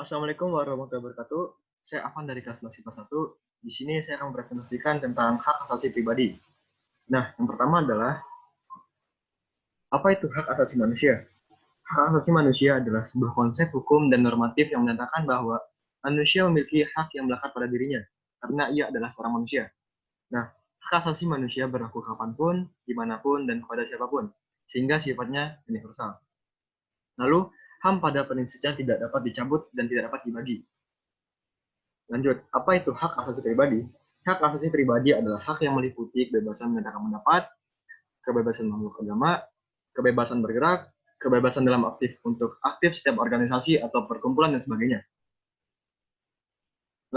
Assalamualaikum warahmatullahi wabarakatuh. Saya Afan dari kelas 11 IPA 1. Di sini saya akan presentasikan tentang hak asasi pribadi. Nah, yang pertama adalah apa itu hak asasi manusia? Hak asasi manusia adalah sebuah konsep hukum dan normatif yang menyatakan bahwa manusia memiliki hak yang melekat pada dirinya karena ia adalah seorang manusia. Nah, hak asasi manusia berlaku kapanpun, dimanapun, dan kepada siapapun, sehingga sifatnya universal. Lalu, HAM pada prinsipnya tidak dapat dicabut dan tidak dapat dibagi. Lanjut, apa itu hak asasi pribadi? Hak asasi pribadi adalah hak yang meliputi kebebasan menyatakan pendapat, kebebasan memeluk agama, kebebasan bergerak, kebebasan dalam aktif setiap organisasi atau perkumpulan dan sebagainya.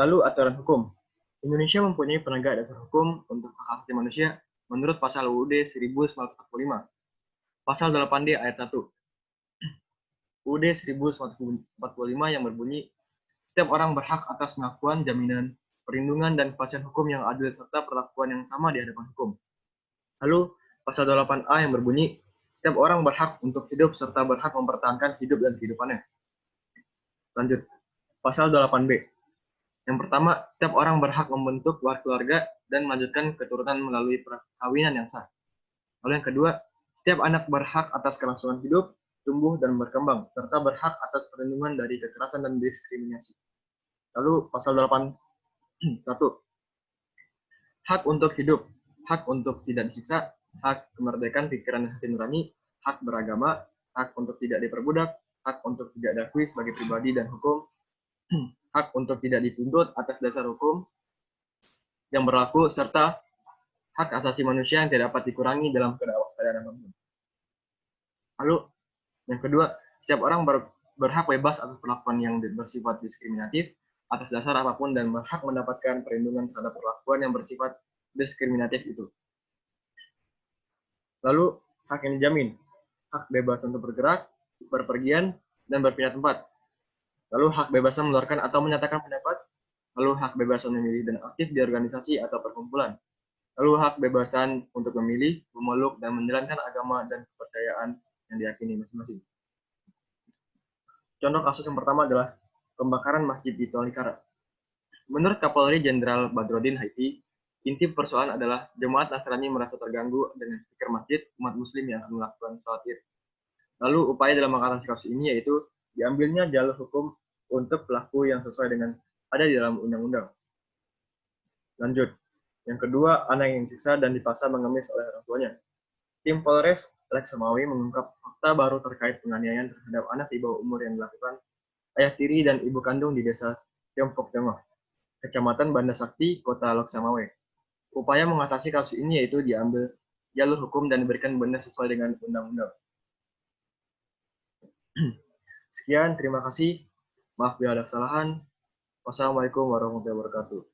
Lalu aturan hukum. Indonesia mempunyai penegak dasar hukum untuk hak asasi manusia menurut pasal UUD 1945. Pasal 8D ayat 1. UUD 1945 yang berbunyi, setiap orang berhak atas pengakuan, jaminan, perlindungan, dan kepastian hukum yang adil serta perlakuan yang sama di hadapan hukum. Lalu, pasal 8A yang berbunyi, setiap orang berhak untuk hidup serta berhak mempertahankan hidup dan kehidupannya. Lanjut, pasal 8B. Yang pertama, setiap orang berhak membentuk keluarga dan melanjutkan keturunan melalui perkawinan yang sah. Lalu yang kedua, setiap anak berhak atas kelangsungan hidup, tumbuh, dan berkembang, serta berhak atas perlindungan dari kekerasan dan diskriminasi. Lalu pasal 8.1. Hak untuk hidup, hak untuk tidak disiksa, hak kemerdekaan pikiran dan hati nurani, hak beragama, hak untuk tidak diperbudak, hak untuk tidak diakui sebagai pribadi dan hukum, hak untuk tidak dituntut atas dasar hukum yang berlaku, serta hak asasi manusia yang tidak dapat dikurangi dalam keadaan apapun. Lalu, yang kedua, setiap orang berhak bebas atas perlakuan yang bersifat diskriminatif atas dasar apapun dan berhak mendapatkan perlindungan terhadap perlakuan yang bersifat diskriminatif itu. Lalu, hak yang dijamin, hak bebas untuk bergerak, berpergian, dan berpindah tempat. Lalu, hak bebas mengeluarkan atau menyatakan pendapat. Lalu, hak bebas memilih dan aktif di organisasi atau perkumpulan. Lalu, hak bebasan untuk memilih, memeluk, dan menjalankan agama dan kepercayaan yang diyakini masing-masing. Contoh kasus yang pertama adalah pembakaran masjid di Tolikara. Menurut Kapolri Jenderal Badrodin Haiti, inti persoalan adalah jemaat Nasrani merasa terganggu dengan speaker masjid umat muslim yang akan melakukan sholat id. Lalu upaya dalam mengatasi kasus ini yaitu diambilnya jalur hukum untuk pelaku yang sesuai dengan ada di dalam undang-undang. Lanjut, yang kedua, anak yang disiksa dan dipaksa mengemis oleh orang tuanya. Tim Polres Lex Semawi mengungkap fakta baru terkait penganiayaan terhadap anak di bawah umur yang dilakukan ayah tiri dan ibu kandung di desa Tiongkok Tengah, Kecamatan Banda Sakti, Kota Loksamawe. Upaya mengatasi kasus ini yaitu diambil jalur hukum dan diberikan benda sesuai dengan undang-undang. Sekian, terima kasih. Maaf bila ada kesalahan. Wassalamualaikum warahmatullahi wabarakatuh.